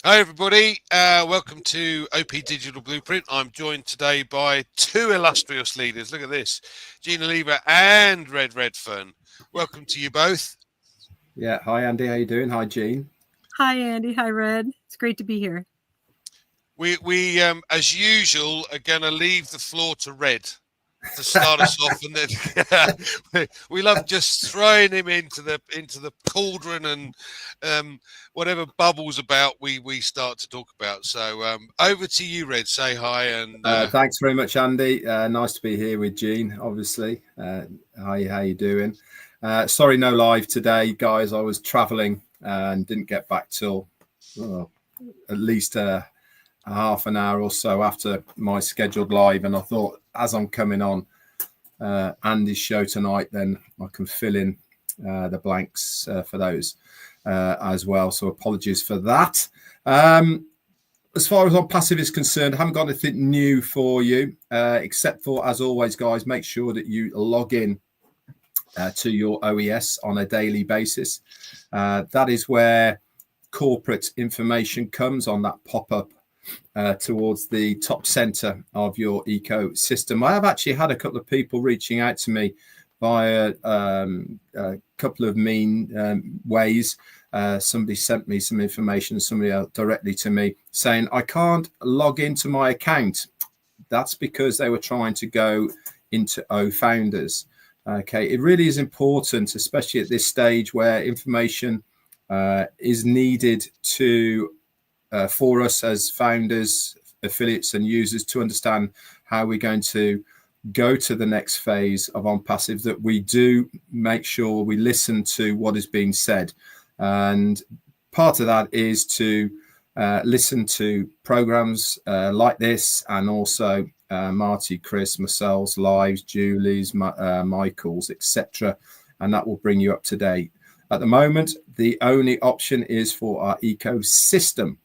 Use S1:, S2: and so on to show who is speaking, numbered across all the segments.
S1: Hi everybody, welcome to OP Digital Blueprint. I'm joined today by two illustrious leaders. Look at this, Jeanne, Alleva and Redfern. Welcome to you both.
S2: Yeah, hi Andy, how you doing? Hi Jeanne.
S3: Hi Andy, hi Red. It's great to be here.
S1: We as usual are going to leave the floor to Red to start us off, and then we love just throwing him into the cauldron and whatever bubbles about we start to talk about. So over to you, Red. Say hi and
S2: thanks very much, Andy. Nice to be here with Jeanne. Obviously, hi, how you doing? Sorry, no live today, guys. I was travelling and didn't get back till at least a half an hour or so after my scheduled live, and I thought, as I'm coming on Andy's show tonight, then I can fill in the blanks for those as well. So apologies for that. As far as ONPASSIVE is concerned, I haven't got anything new for you, except for, as always, guys, make sure that you log in to your OES on a daily basis. That is where corporate information comes on that pop-up towards the top center of your ecosystem. I have actually had a couple of people reaching out to me via a couple of mean ways. Somebody sent me some information, somebody else directly to me, saying I can't log into my account. That's because they were trying to go into OFounders. Okay, it really is important, especially at this stage where information is needed to for us as founders, affiliates and users to understand how we're going to go to the next phase of ONPASSIVE, that we do make sure we listen to what is being said. And part of that is to listen to programs like this, and also Marty, Chris, Marcel's lives, Julie's, Michael's, etc. And that will bring you up to date. At the moment, the only option is for our ecosystem,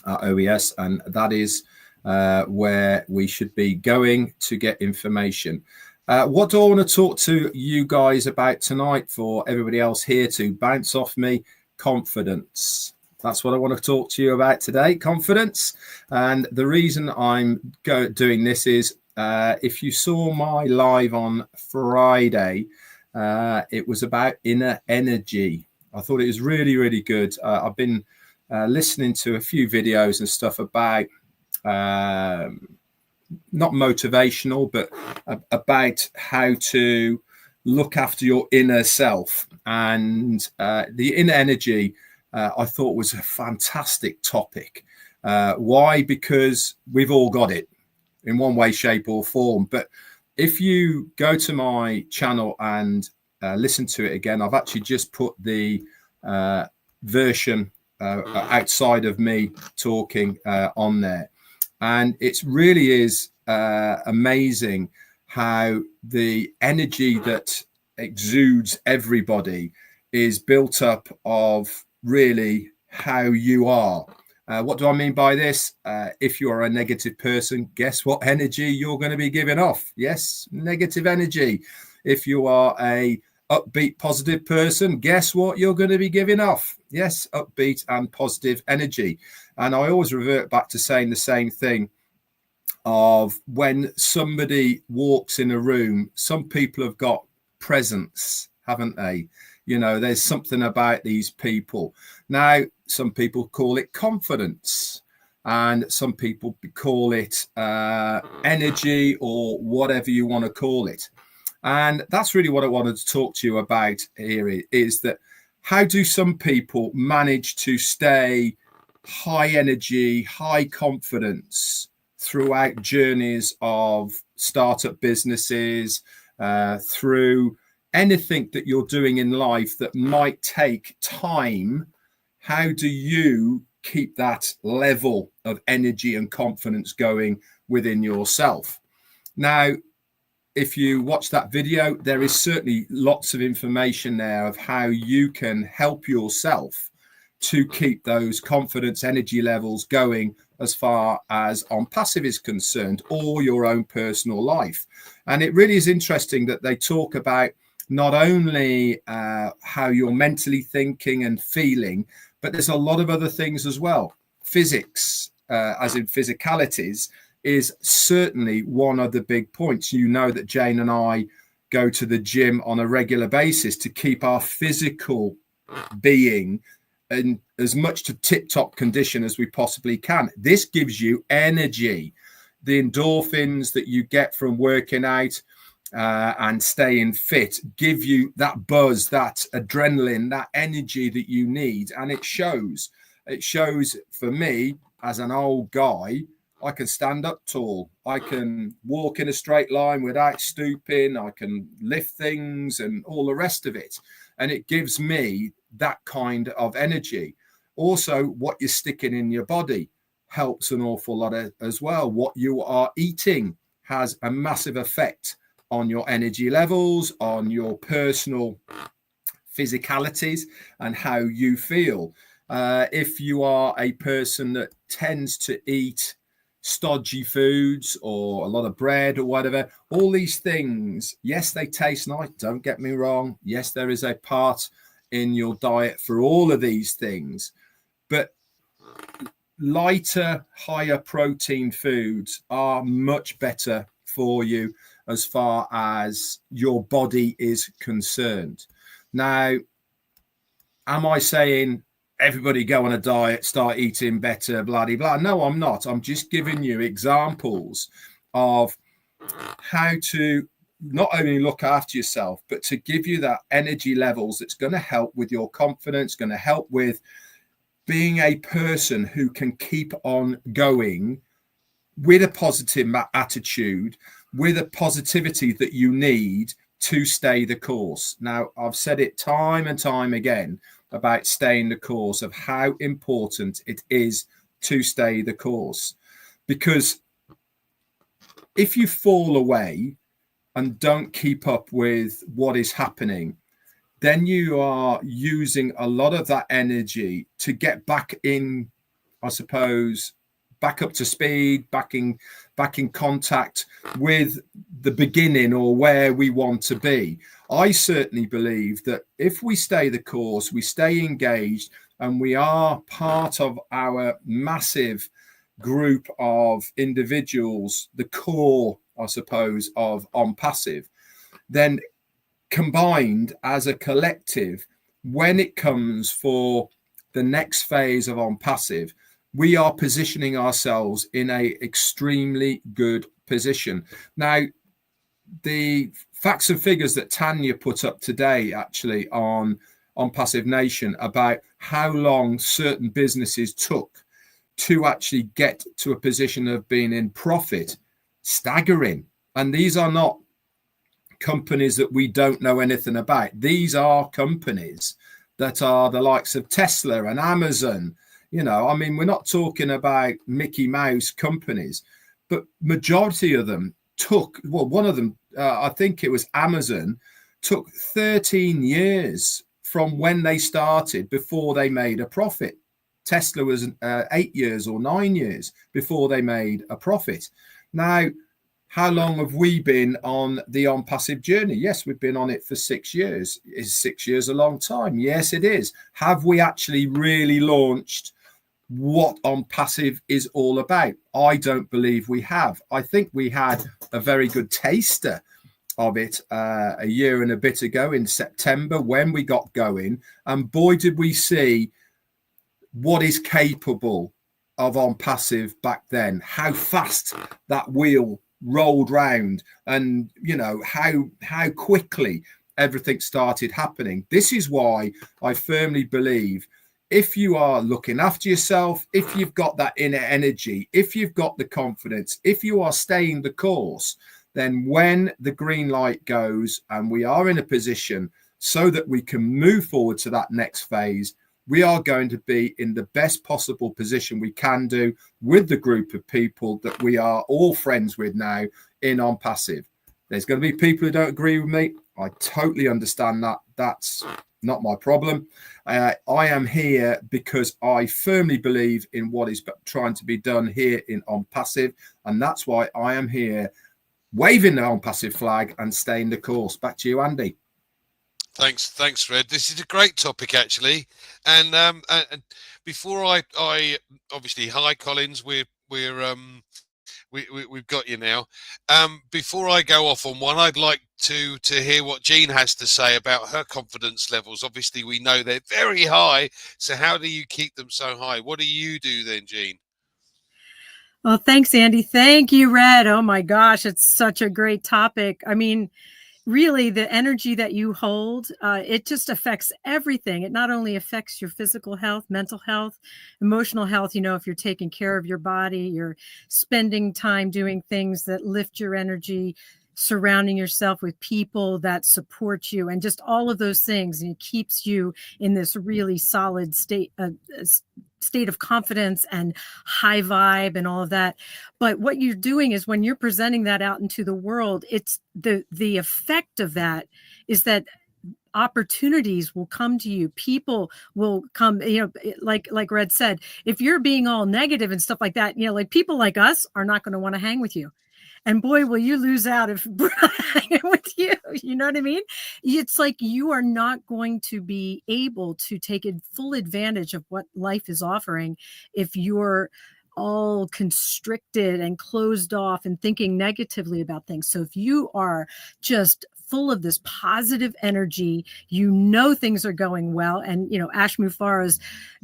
S2: our OES, and that is where we should be going to get information. What do I want to talk to you guys about tonight, for everybody else here to bounce off me? Confidence. That's what I want to talk to you about today, confidence. And the reason I'm doing this is, if you saw my live on Friday, it was about inner energy. I thought it was really, really good. I've been listening to a few videos and stuff about not motivational, but about how to look after your inner self. And the inner energy, I thought, was a fantastic topic. Why? Because we've all got it in one way, shape or form. But if you go to my channel and listen to it again, I've actually just put the version outside of me talking on there. And it really is amazing how the energy that exudes everybody is built up of really how you are. What do I mean by this? If you are a negative person, guess what energy you're going to be giving off? Yes, negative energy. If you are a upbeat, positive person, guess what you're going to be giving off? Yes, upbeat and positive energy. And I always revert back to saying the same thing of when somebody walks in a room, some people have got presence, haven't they? You know, there's something about these people. Now, some people call it confidence, and some people call it energy, or whatever you want to call it. And that's really what I wanted to talk to you about here, is that how do some people manage to stay high energy, high confidence throughout journeys of startup businesses, through anything that you're doing in life that might take time? How do you keep that level of energy and confidence going within yourself? Now, if you watch that video, there is certainly lots of information there of how you can help yourself to keep those confidence energy levels going as far as ONPASSIVE is concerned, or your own personal life. And it really is interesting that they talk about not only how you're mentally thinking and feeling, but there's a lot of other things as well. physics, as in physicalities, is certainly one of the big points. You know that Jane and I go to the gym on a regular basis to keep our physical being in as much to tip-top condition as we possibly can. This gives you energy. The endorphins that you get from working out and staying fit give you that buzz, that adrenaline, that energy that you need. And it shows for me as an old guy. I can stand up tall. I can walk in a straight line without stooping. I can lift things and all the rest of it. And it gives me that kind of energy. Also, what you're sticking in your body helps an awful lot as well. What you are eating has a massive effect on your energy levels, on your personal physicalities and how you feel. If you are a person that tends to eat stodgy foods or a lot of bread or whatever, all these things, yes, they taste nice, don't get me wrong, yes, there is a part in your diet for all of these things, but lighter, higher protein foods are much better for you as far as your body is concerned. Now, am I saying everybody go on a diet, start eating better, blah, blah, blah? No, I'm not. I'm just giving you examples of how to not only look after yourself, but to give you that energy levels that's going to help with your confidence, going to help with being a person who can keep on going with a positive attitude, with a positivity that you need to stay the course. Now, I've said it time and time again about staying the course, of how important it is to stay the course. Because if you fall away and don't keep up with what is happening, then you are using a lot of that energy to get back in, I suppose, back up to speed, back in contact with the beginning or where we want to be. I certainly believe that if we stay the course, we stay engaged, and we are part of our massive group of individuals, the core, I suppose, of ONPASSIVE, then combined as a collective, when it comes for the next phase of ONPASSIVE, we are positioning ourselves in a extremely good position. Now, the facts and figures that Tanya put up today, actually, on Passive Nation, about how long certain businesses took to actually get to a position of being in profit, staggering. And these are not companies that we don't know anything about. These are companies that are the likes of Tesla and Amazon. You know, I mean, we're not talking about Mickey Mouse companies, but majority of them took, well, one of them, I think it was Amazon, took 13 years from when they started before they made a profit. Tesla was 8 years or 9 years before they made a profit. Now, how long have we been on the ONPASSIVE journey? Yes, we've been on it for 6 years. Is 6 years a long time? Yes, it is. Have we actually really launched what ONPASSIVE is all about? I don't believe we have. I think we had a very good taster of it a year and a bit ago in September when we got going. And boy, did we see what is capable of ONPASSIVE back then, how fast that wheel rolled round, and you know how quickly everything started happening. This is why I firmly believe, if you are looking after yourself, if you've got that inner energy, if you've got the confidence, if you are staying the course, then when the green light goes and we are in a position so that we can move forward to that next phase, we are going to be in the best possible position we can do with the group of people that we are all friends with now in ONPASSIVE. There's going to be people who don't agree with me. I totally understand that. That's not my problem. I am here because I firmly believe in what is trying to be done here in ONPASSIVE, and that's why I am here waving the ONPASSIVE flag and staying the course. Back to you, Andy.
S1: Thanks, Red. This is a great topic, actually. And before I obviously, hi, Collins. We've got you now. Before I go off on one, I'd like to hear what Jeanne has to say about her confidence levels. Obviously, we know they're very high. So how do you keep them so high? What do you do then, Jeanne?
S3: Well, thanks, Andy. Thank you, Red. Oh my gosh, it's such a great topic. I mean, really, the energy that you hold, it just affects everything. It not only affects your physical health, mental health, emotional health. You know, if you're taking care of your body, you're spending time doing things that lift your energy, surrounding yourself with people that support you, and just all of those things, and it keeps you in this really solid state of confidence and high vibe and all of that. But what you're doing is when you're presenting that out into the world, it's the effect of that is that opportunities will come to you. People will come, you know, like Red said, if you're being all negative and stuff like that, you know, like people like us are not going to want to hang with you. And boy, will you lose out if hanging with you. You know what I mean? It's like you are not going to be able to take full advantage of what life is offering if you're all constricted and closed off and thinking negatively about things. So if you are just full of this positive energy, you know things are going well. And, you know, Ash Mufareh has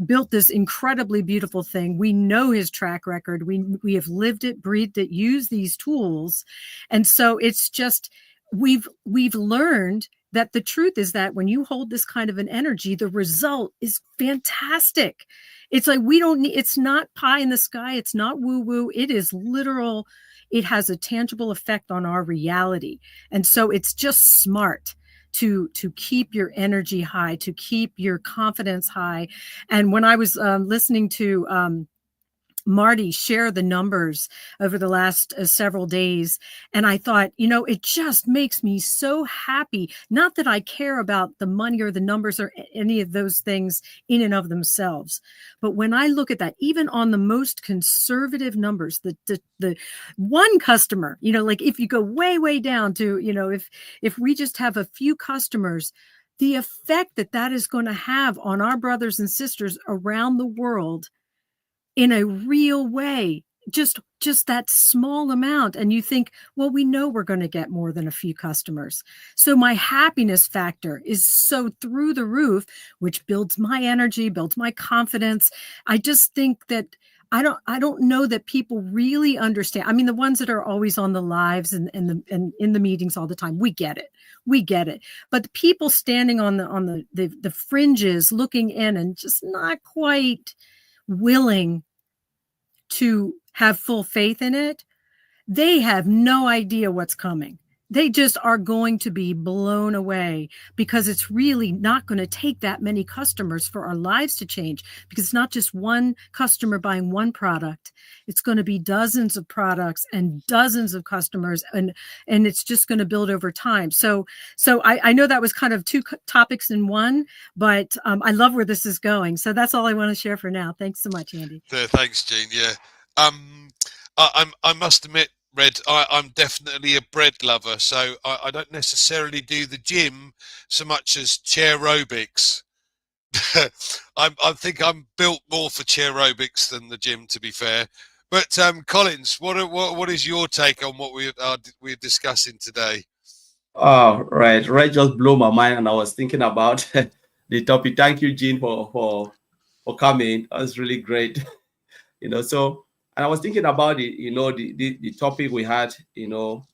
S3: built this incredibly beautiful thing. We know his track record. We have lived it, breathed it, used these tools. And so it's just, we've learned that the truth is that when you hold this kind of an energy, the result is fantastic. It's like, we don't need, it's not pie in the sky. It's not woo woo. It is literal. It has a tangible effect on our reality. And so it's just smart to keep your energy high, to keep your confidence high. And when I was listening to Marty share the numbers over the last several days, and I thought, you know, it just makes me so happy. Not that I care about the money or the numbers or any of those things in and of themselves, but when I look at that, even on the most conservative numbers, the one customer, you know, like if you go way down to, you know, if we just have a few customers, the effect that is going to have on our brothers and sisters around the world in a real way, just that small amount. And you think, well, we know we're going to get more than a few customers. So my happiness factor is so through the roof, which builds my energy, builds my confidence. I just think that I don't know that people really understand. I mean, the ones that are always on the lives and in the meetings all the time, we get it. But the people standing on the fringes looking in and just not quite willing to have full faith in it, they have no idea what's coming. They just are going to be blown away because it's really not going to take that many customers for our lives to change, because it's not just one customer buying one product. It's going to be dozens of products and dozens of customers, and it's just going to build over time. So I know that was kind of two topics in one, but I love where this is going. So that's all I want to share for now. Thanks so much, Andy.
S1: Thanks, Jeanne. Yeah. I must admit, Red, I'm definitely a bread lover, so I don't necessarily do the gym so much as chair aerobics. I think I'm built more for chair aerobics than the gym, to be fair. But Collins, what is your take on what we're discussing today?
S4: Oh, right. Just blew my mind, and I was thinking about the topic. Thank you, Jeanne, for coming. That was really great. You know, so, and I was thinking about it, you know, the topic we had, you know,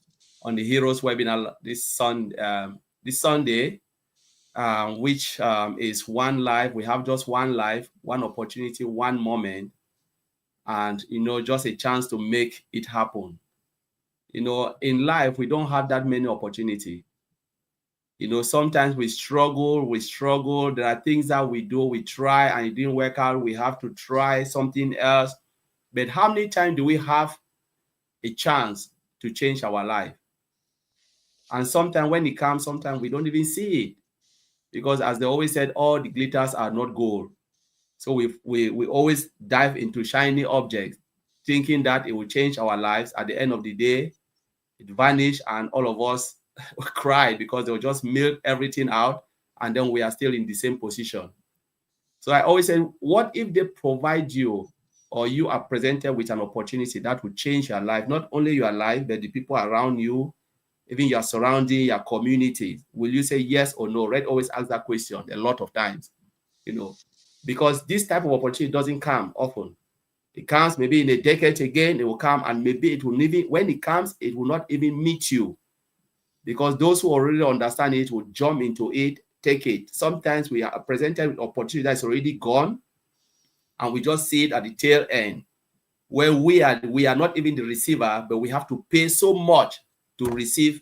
S4: on the Heroes webinar this Sunday, which is one life. We have just one life, one opportunity, one moment, and, you know, just a chance to make it happen. You know, in life, we don't have that many opportunity. You know, sometimes we struggle. There are things that we do, we try, and it didn't work out. We have to try something else. But how many times do we have a chance to change our life? And sometimes when it comes, sometimes we don't even see it. Because as they always said, all the glitters are not gold. So we always dive into shiny objects, thinking that it will change our lives. At the end of the day, it vanished, and all of us cried because they will just milk everything out, and then we are still in the same position. So I always say, what if they provide you, or you are presented with an opportunity that will change your life, not only your life, but the people around you, even your surrounding, your community? Will you say yes or no? Red always asks that question a lot of times, because this type of opportunity doesn't come often. It comes maybe in a decade again, it will come, and maybe it will even, when it comes, it will not even meet you, because those who already understand it will jump into it, take it. Sometimes we are presented with opportunity that's already gone, and we just see it at the tail end, where we are not even the receiver, but we have to pay so much to receive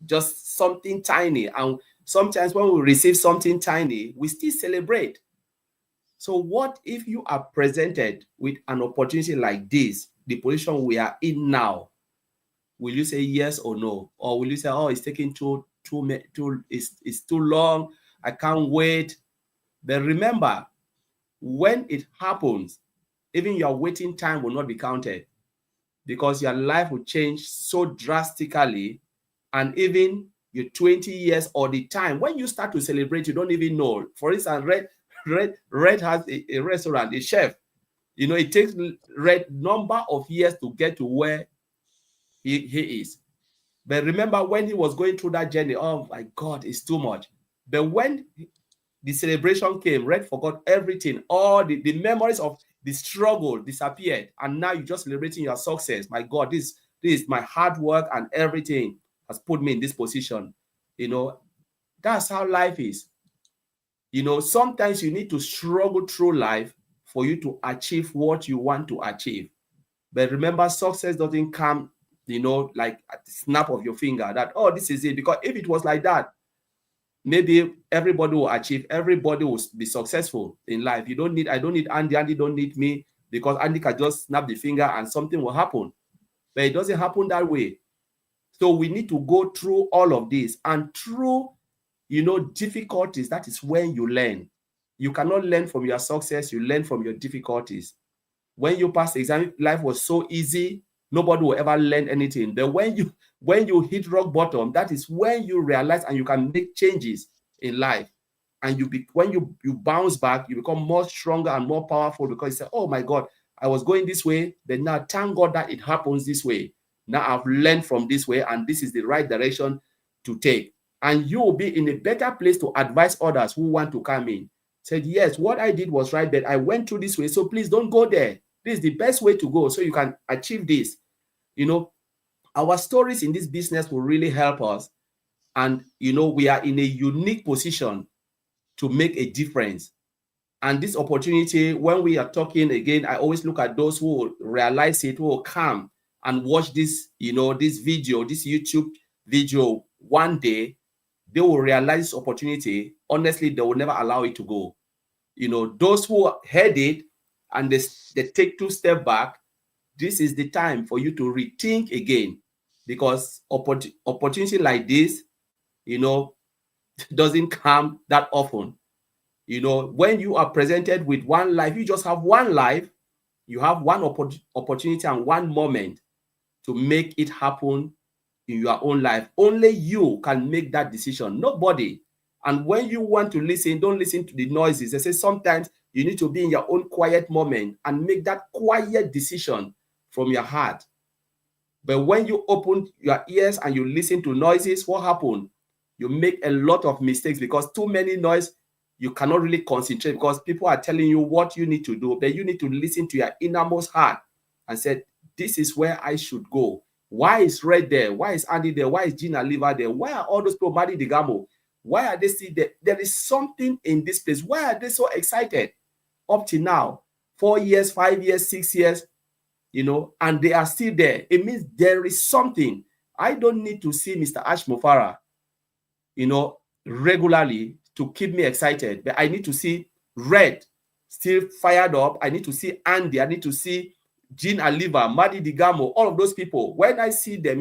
S4: just something tiny. And sometimes when we receive something tiny, we still celebrate. So what if you are presented with an opportunity like this, the position we are in now? Will you say yes or no? Or will you say, oh, it's taking it's too long, I can't wait? But remember, when it happens, even your waiting time will not be counted, because your life will change so drastically. And even your 20 years or the time when you start to celebrate, you don't even know. For instance, Red has a restaurant, a chef. It takes Red number of years to get to where he is. But remember, when he was going through that journey, oh my God, it's too much. But when the celebration came, Red forgot everything. All the memories of the struggle disappeared. And now you're just celebrating your success. My God, this is my hard work, and everything has put me in this position. That's how life is. Sometimes you need to struggle through life for you to achieve what you want to achieve. But remember, success doesn't come, like at the snap of your finger, that, oh, this is it. Because if it was like that, maybe everybody will achieve, everybody will be successful in life. I don't need Andy, Andy don't need me, because Andy can just snap the finger and something will happen. But it doesn't happen that way. So we need to go through all of this, and through, difficulties, that is when you learn. You cannot learn from your success, you learn from your difficulties. When you pass the exam, life was so easy, nobody will ever learn anything. But when you hit rock bottom, that is when you realize and you can make changes in life. And when you bounce back, you become more stronger and more powerful, because you say, oh my God, I was going this way, but now thank God that it happens this way. Now I've learned from this way, and this is the right direction to take. And you will be in a better place to advise others who want to come in. Said, yes, what I did was right, but I went through this way, so please don't go there. This is the best way to go, so you can achieve this. Our stories in this business will really help us. And, we are in a unique position to make a difference. And this opportunity, when we are talking again, I always look at those who will realize it, who will come and watch this, this video, this YouTube video one day. They will realize this opportunity. Honestly, they will never allow it to go. Those who heard it and they take 2 steps back, this is the time for you to rethink again, because opportunity like this, doesn't come that often. When you are presented with one life, you just have one life, you have one opportunity and one moment to make it happen in your own life. Only you can make that decision, nobody. And when you want to listen, don't listen to the noises. They say sometimes you need to be in your own quiet moment and make that quiet decision from your heart. But when you open your ears and you listen to noises, what happens? You make a lot of mistakes, because too many noise, you cannot really concentrate, because people are telling you what you need to do. But you need to listen to your innermost heart and say, this is where I should go. Why is Red there? Why is Andy there? Why is Jeanne, Alleva there? Why are all those people, Madi Digamo? Why are they still there? There is something in this place. Why are they so excited up to now? 4 years, 5 years, 6 years, and they are still there. It means there is something. I don't need to see Mr. Ash Mufara, regularly to keep me excited. But I need to see Red still fired up. I need to see Andy. I need to see Jeanne, Alleva, Madi Digamo, all of those people. When I see them,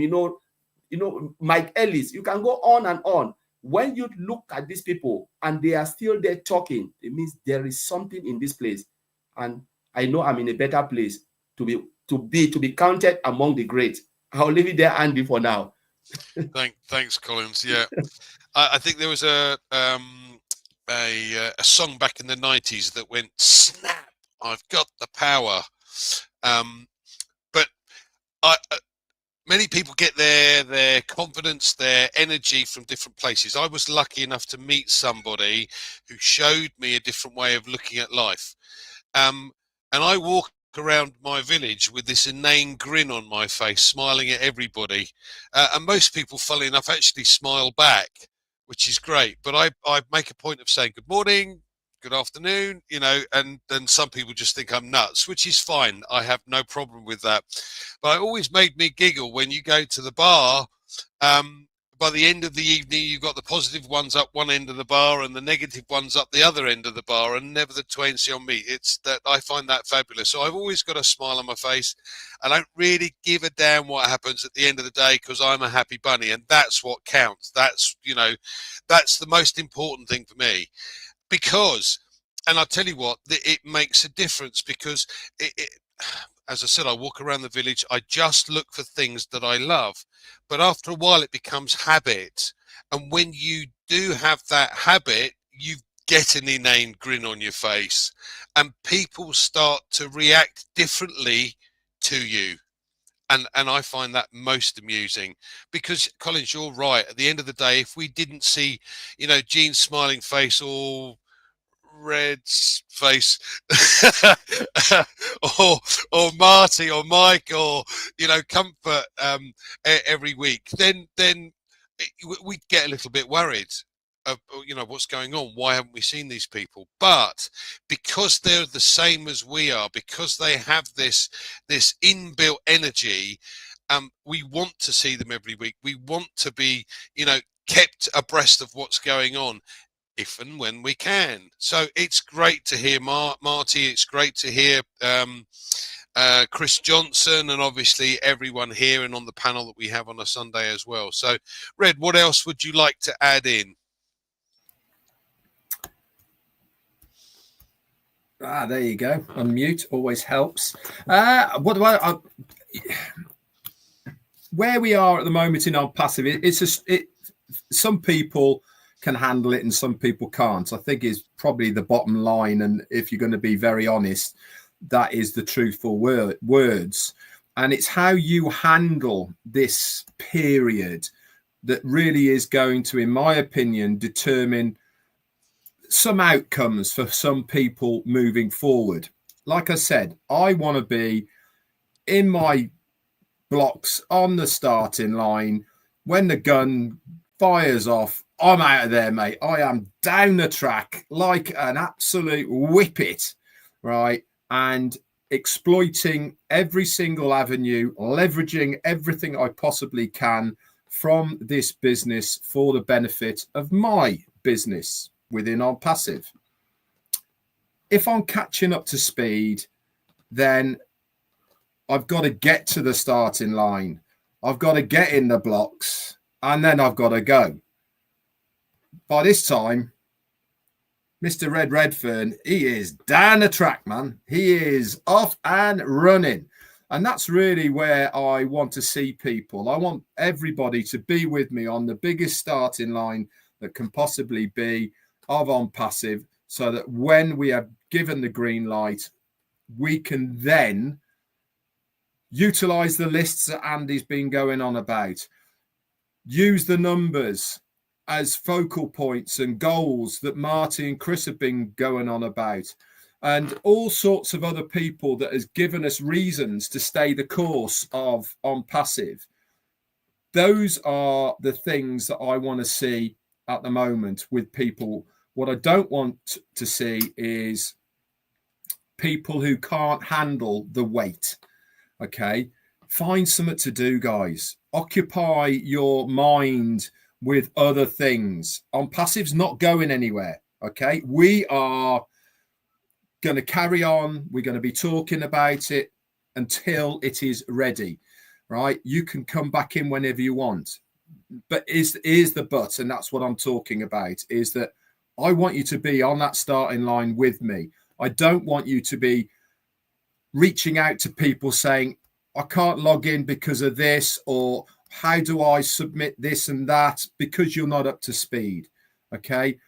S4: Mike Ellis, you can go on and on. When you look at these people and they are still there talking, it means there is something in this place. And I know I'm in a better place to be counted among the greats. I'll leave it there, Andy, for now.
S1: Thanks, Collins. Yeah, I think there was a a song back in the 90s that went snap, I've got the power. But many people get their confidence, their energy from different places. I was lucky enough to meet somebody who showed me a different way of looking at life. And I walk around my village with this inane grin on my face, smiling at everybody. And most people, funnily enough, actually smile back, which is great. But I make a point of saying good morning, good afternoon, and then some people just think I'm nuts, which is fine. I have no problem with that. But it always made me giggle when you go to the bar. By the end of the evening, you've got the positive ones up one end of the bar and the negative ones up the other end of the bar, and never the twain shall meet. It's that I find that fabulous. So I've always got a smile on my face. I don't really give a damn what happens at the end of the day, because I'm a happy bunny, and that's what counts. That's the most important thing for me. Because, and I'll tell you what, it makes a difference, because as I said, I walk around the village. I just look for things that I love. But after a while, it becomes habit. And when you do have that habit, you get an inane grin on your face. And people start to react differently to you. And I find that most amusing, because, Collins, you're right. At the end of the day, if we didn't see, Jeanne's smiling face, or Red's face, or Marty or Mike, or Comfort every week, then we'd get a little bit worried of what's going on. Why haven't we seen these people? But because they're the same as we are, because they have this inbuilt energy, we want to see them every week. We want to be kept abreast of what's going on, if and when we can. So it's great to hear Marty. It's great to hear Chris Johnson, and obviously everyone here and on the panel that we have on a Sunday as well. So, Red, what else would you like to add in?
S2: There you go. Unmute always helps. Where we are at the moment in ONPASSIVE, some people can handle it and some people can't. I think is probably the bottom line. And if you're going to be very honest, that is the truthful words. And it's how you handle this period that really is going to, in my opinion, determine some outcomes for some people moving forward. Like I said, I want to be in my blocks on the starting line. When the gun fires off, I'm out of there, mate. I am down the track like an absolute whippet, right? And exploiting every single avenue, leveraging everything I possibly can from this business for the benefit of my business within ONPASSIVE. If I'm catching up to speed, then I've got to get to the starting line. I've got to get in the blocks, and then I've got to go. By this time, Mr. Redfern, he is down the track, man. He is off and running. And that's really where I want to see people. I want everybody to be with me on the biggest starting line that can possibly be of ONPASSIVE, so that when we are given the green light, we can then utilize the lists that Andy's been going on about, use the numbers as focal points and goals that Marty and Chris have been going on about, and all sorts of other people that has given us reasons to stay the course of ONPASSIVE. Those are the things that I want to see at the moment with people. What I don't want to see is people who can't handle the weight. Okay, find something to do, guys. Occupy your mind with other things. ONPASSIVE's not going anywhere. Okay, we are going to carry on. We're going to be talking about it until it is ready, right? You can come back in whenever you want, but is the but, and that's what I'm talking about, is that I want you to be on that starting line with me. I don't want you to be reaching out to people saying, I can't log in because of this, or how do I submit this and that, because you're not up to speed. Okay.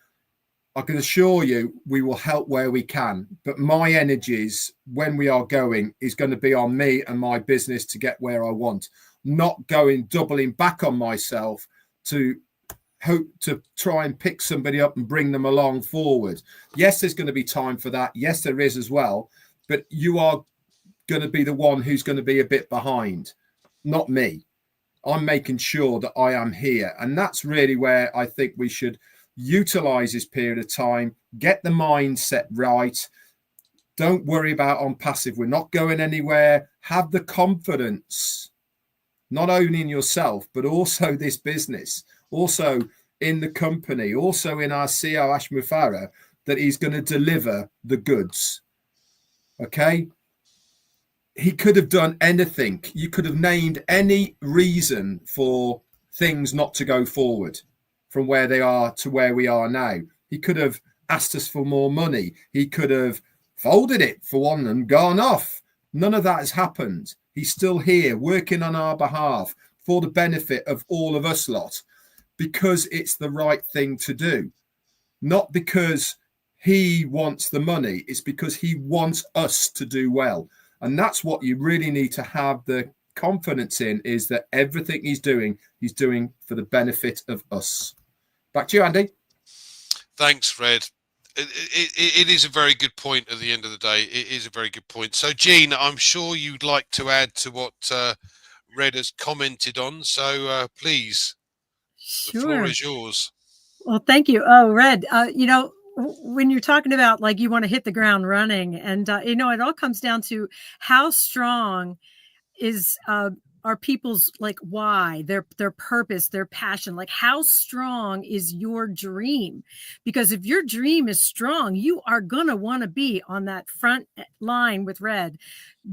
S2: I can assure you we will help where we can. But my energies, when we are going, is going to be on me and my business to get where I want, not doubling back on myself to hope to try and pick somebody up and bring them along forward. Yes, there's going to be time for that. Yes, there is as well. But you are going to be the one who's going to be a bit behind, not me. I'm making sure that I am here. And that's really where I think we should utilize this period of time, get the mindset right. Don't worry about ONPASSIVE. We're not going anywhere. Have the confidence, not only in yourself, but also this business, also in the company, also in our CEO Ashmufara, that he's going to deliver the goods. Okay? He could have done anything. You could have named any reason for things not to go forward from where they are to where we are now. He could have asked us for more money. He could have folded it for one and gone off. None of that has happened. He's still here working on our behalf for the benefit of all of us lot, because it's the right thing to do. Not because he wants the money. It's because he wants us to do well. And that's what you really need to have the confidence in, is that everything he's doing for the benefit of us. Back to you, Andy.
S1: Thanks, Red. It is a very good point at the end of the day. It is a very good point. So, Jeanne, I'm sure you'd like to add to what Red has commented on. So, please, the floor is yours.
S3: Well, thank you. Oh, Red, you know, when you're talking about like you want to hit the ground running, and you know, it all comes down to how strong is are people's like why, their purpose, their passion. Like how strong is your dream? Because if your dream is strong, you are gonna want to be on that front line with Red,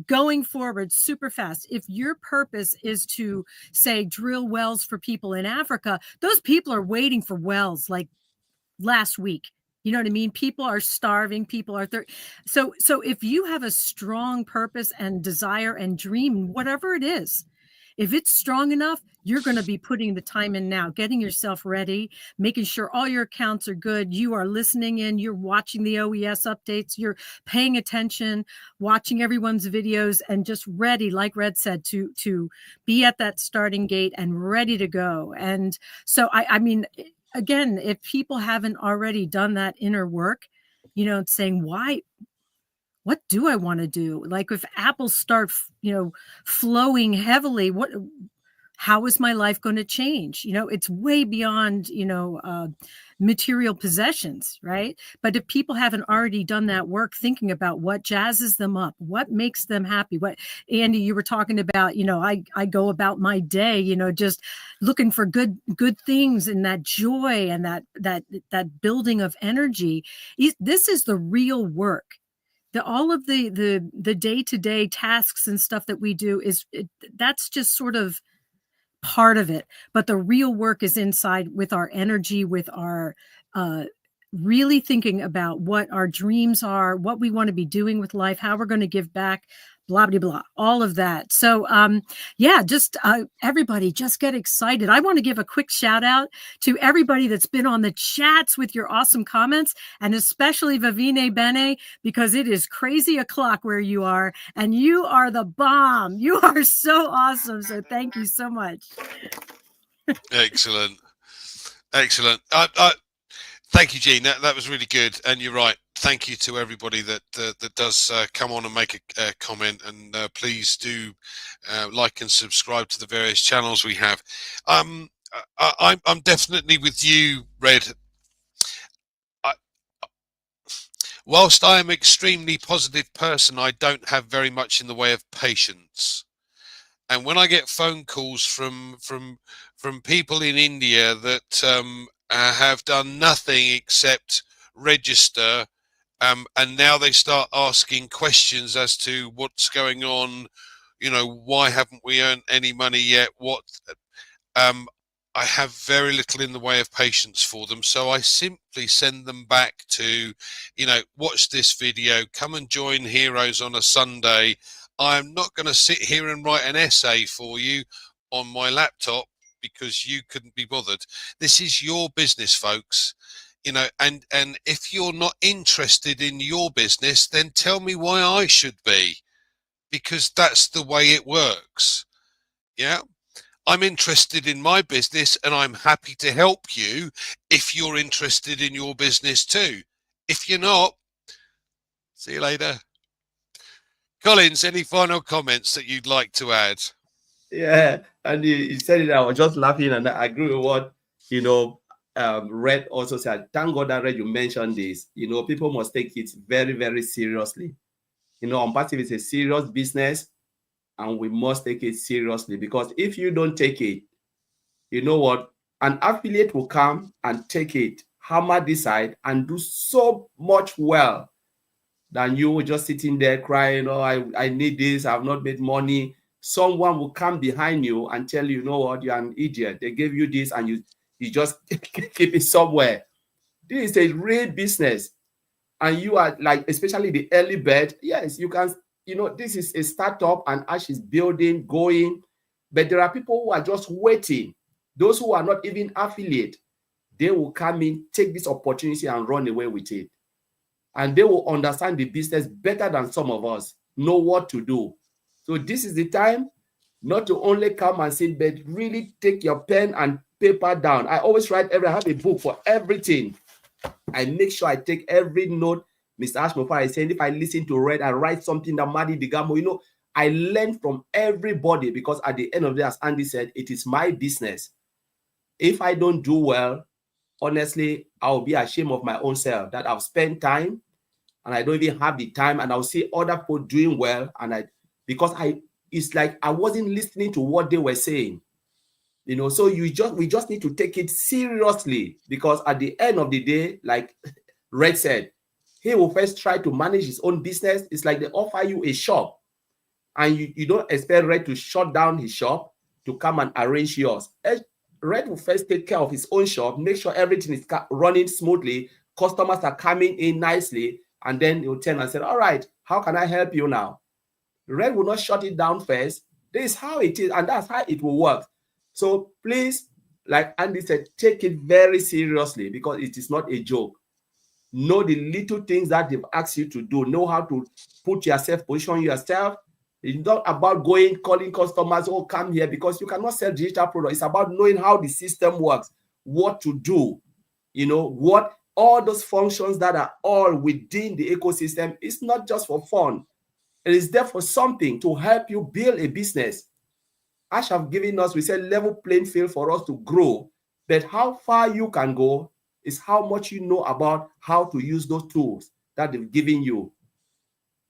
S3: going forward super fast. If your purpose is to say drill wells for people in Africa, those people are waiting for wells like last week. You know what I mean? People are starving. People are so if you have a strong purpose and desire and dream, whatever it is, if it's strong enough, you're going to be putting the time in now, getting yourself ready, making sure all your accounts are good. You are listening in, you're watching the OES updates, you're paying attention, watching everyone's videos, and just ready, like Red said, to be at that starting gate and ready to go. And so, I mean, again, if people haven't already done that inner work, you know, saying, why, what do I want to do? Like if apples start, you know, flowing heavily, how is my life going to change? You know, it's way beyond, you know, material possessions, right? But if people haven't already done that work, thinking about what jazzes them up, what makes them happy, what, Andy, you were talking about, you know, I go about my day, you know, just looking for good things and that joy and that building of energy. This is the real work. All of the day-to-day tasks and stuff that we do that's just sort of part of it, but the real work is inside with our energy, with our really thinking about what our dreams are, what we want to be doing with life, how we're going to give back, blah, blah, blah, all of that. So yeah, just everybody just get excited. I want to give a quick shout out to everybody that's been on the chats with your awesome comments, and especially Vavine Bene, because it is crazy o'clock where you are, and you are the bomb. You are so awesome. So thank you so much.
S1: Excellent. Excellent. Thank you, Jeanne. That was really good. And you're right. Thank you to everybody that does come on and make a comment. And please do like and subscribe to the various channels we have. I'm definitely with you, Red. Whilst I am an extremely positive person, I don't have very much in the way of patience. And when I get phone calls from people in India that have done nothing except register, and now they start asking questions as to what's going on, you know, why haven't we earned any money yet? I have very little in the way of patience for them. So I simply send them back to, you know, watch this video, come and join Heroes on a Sunday. I'm not going to sit here and write an essay for you on my laptop because you couldn't be bothered. This is your business, folks. you know, and if you're not interested in your business, then tell me why I should be, because that's the way it works. Yeah. I'm interested in my business and I'm happy to help you if you're interested in your business too. If you're not, see you later. Collins, any final comments that you'd like to add?
S4: Yeah, and you said it. I was just laughing, and I agree with what Red also said. Thank God that Red, you mentioned this. People must take it very, very seriously. ONPASSIVE is a serious business, and we must take it seriously, because if you don't take it, you know what? An affiliate will come and take it, hammer this side, and do so much well than you just sitting there crying, oh, I need this, I've not made money. Someone will come behind you and tell you, you know what, you're an idiot. They gave you this and you just keep it somewhere. This is a real business. And you are like, especially the early bird, yes, you can, this is a startup and Ash is building, going. But there are people who are just waiting. Those who are not even affiliate, they will come in, take this opportunity and run away with it. And they will understand the business better than some of us, know what to do. So this is the time not to only come and sit, but really take your pen and paper down. I always write I have a book for everything. I make sure I take every note. Mr. Ashmofar is saying, if I listen to Red, I write something that Madi Digamo, I learn from everybody, because at the end of the day, as Andy said, it is my business. If I don't do well, honestly, I'll be ashamed of my own self that I've spent time and I don't even have the time, and I'll see other people doing well, and it's like I wasn't listening to what they were saying. So we just need to take it seriously, because at the end of the day, like Red said, he will first try to manage his own business. It's like they offer you a shop, and you don't expect Red to shut down his shop to come and arrange yours. Red will first take care of his own shop, make sure everything is running smoothly, customers are coming in nicely, and then he'll turn and say, all right, how can I help you now? Red will not shut it down first. This is how it is, and that's how it will work. So please, like Andy said, take it very seriously, because it is not a joke. Know the little things that they've asked you to do. Know how to put yourself, position yourself. It's not about calling customers, oh, come here, because you cannot sell digital products. It's about knowing how the system works, what to do, what all those functions that are all within the ecosystem. It's not just for fun. It is there for something to help you build a business. Ash have given us, we said, level playing field for us to grow. But how far you can go is how much you know about how to use those tools that they've given you.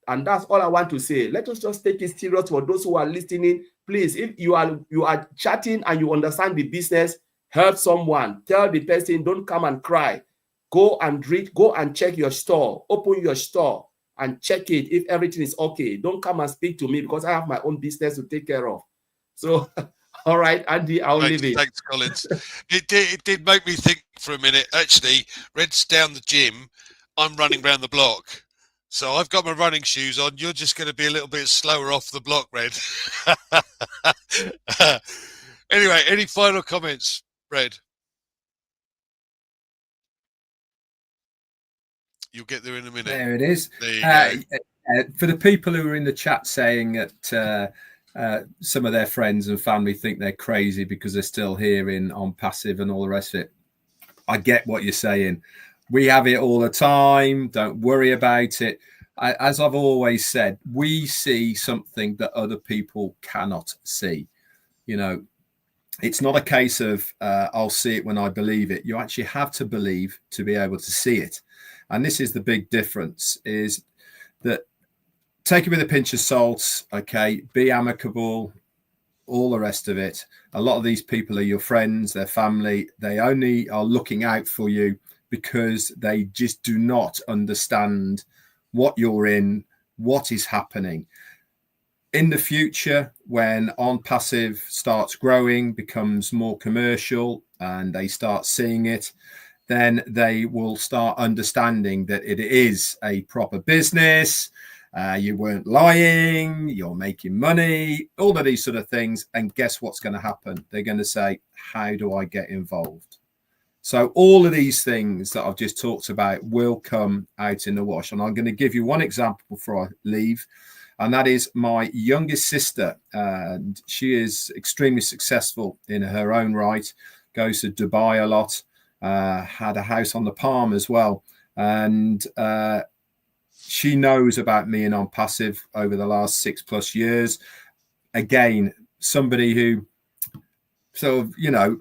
S4: And that's all I want to say. Let us just take it serious for those who are listening. Please, if you are chatting and you understand the business, help someone. Tell the person, don't come and cry. Go and read, go and check your store. Open your store and check it if everything is okay. Don't come and speak to me, because I have my own business to take care of. So, all right, Andy, I'll leave it.
S1: Thanks, Collins. It did make me think for a minute. Actually, Red's down the gym. I'm running around the block. So I've got my running shoes on. You're just going to be a little bit slower off the block, Red. Anyway, any final comments, Red? You'll get there in a minute.
S2: There it is.
S1: There you go.
S2: For the people who are in the chat saying that some of their friends and family think they're crazy because they're still here in ONPASSIVE and all the rest of it, I get what you're saying. We have it all the time. Don't worry about it. As I've always said, we see something that other people cannot see. It's not a case of I'll see it when I believe it. You actually have to believe to be able to see it. And this is the big difference, is that take it with a pinch of salt, okay? Be amicable, all the rest of it. A lot of these people are your friends, their family. They only are looking out for you because they just do not understand what you're in, what is happening. In the future, when ONPASSIVE starts growing, becomes more commercial, and they start seeing it, then they will start understanding that it is a proper business. You weren't lying, you're making money, all of these sort of things. And guess what's going to happen? They're going to say, how do I get involved? So all of these things that I've just talked about will come out in the wash. And I'm going to give you one example before I leave. And that is my youngest sister. And she is extremely successful in her own right, goes to Dubai a lot, had a house on the Palm as well. And she knows about me and ONPASSIVE over the last 6+ years. Again, somebody who sort of, you know,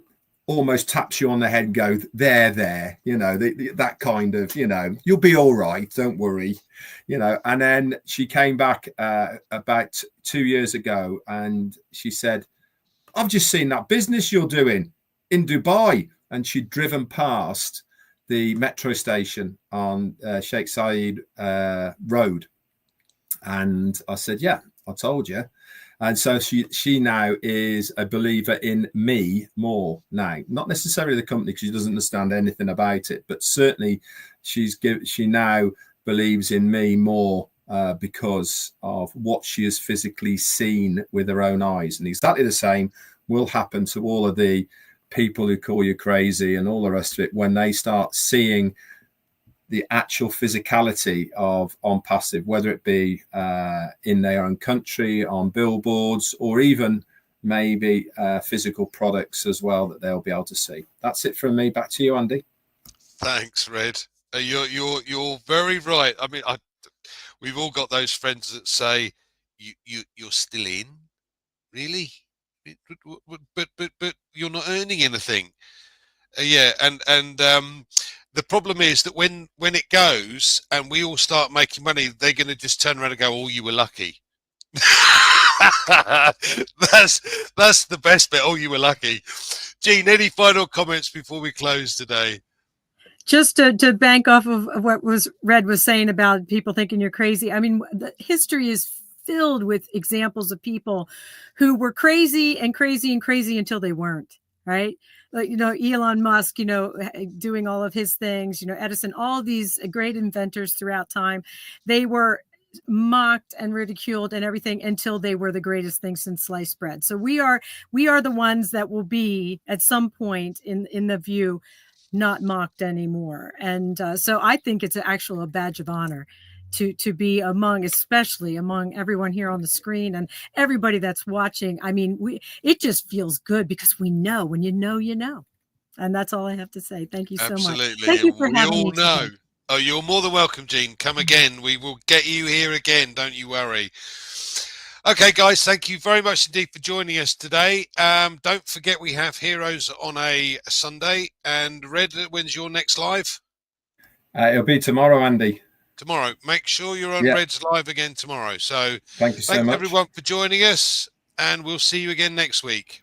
S2: almost taps you on the head and go, there, you know, that kind of, you know, you'll be all right, don't worry, you know. And then she came back about 2 years ago and she said, I've just seen that business you're doing in Dubai. And she'd driven past the metro station on Sheikh Zayed Road. And I said, yeah, I told you. And so she now is a believer in me more now, not necessarily the company because she doesn't understand anything about it, but certainly she now believes in me more because of what she has physically seen with her own eyes. And exactly the same will happen to all of the people who call you crazy and all the rest of it when they start seeing the actual physicality of ONPASSIVE, whether it be in their own country, on billboards, or even maybe physical products as well that they'll be able to see. That's it from me. Back to you, Andy.
S1: Thanks, Red. You're very right. I mean, we've all got those friends that say you're still in, really, but you're not earning anything. Yeah, and the problem is that when it goes and we all start making money, they're going to just turn around and go, "Oh, you were lucky." that's the best bit. Oh, you were lucky. Jeanne, any final comments before we close today?
S3: Just to bank off of what Red was saying about people thinking you're crazy. I mean, the history is filled with examples of people who were crazy and crazy and crazy until they weren't, right? Like, you know, Elon Musk, you know, doing all of his things, you know, Edison, all these great inventors throughout time, they were mocked and ridiculed and everything until they were the greatest thing since sliced bread. So we are the ones that will be at some point in the view not mocked anymore. And so I think it's a badge of honor to be especially among everyone here on the screen and everybody that's watching. I mean, it just feels good because we know when you know, you know. And that's all I have to say. Thank you so much. Thank you for having me today.
S1: Oh, you're more than welcome, Jeanne. Come again. We will get you here again. Don't you worry. Okay, guys, thank you very much indeed for joining us today. Don't forget we have Heroes on a Sunday. And Red, when's your next live?
S2: It'll be tomorrow, Andy.
S1: Tomorrow. Make sure you're on Red's live again tomorrow. So
S2: thank you so much,
S1: everyone, for joining us, and we'll see you again next week.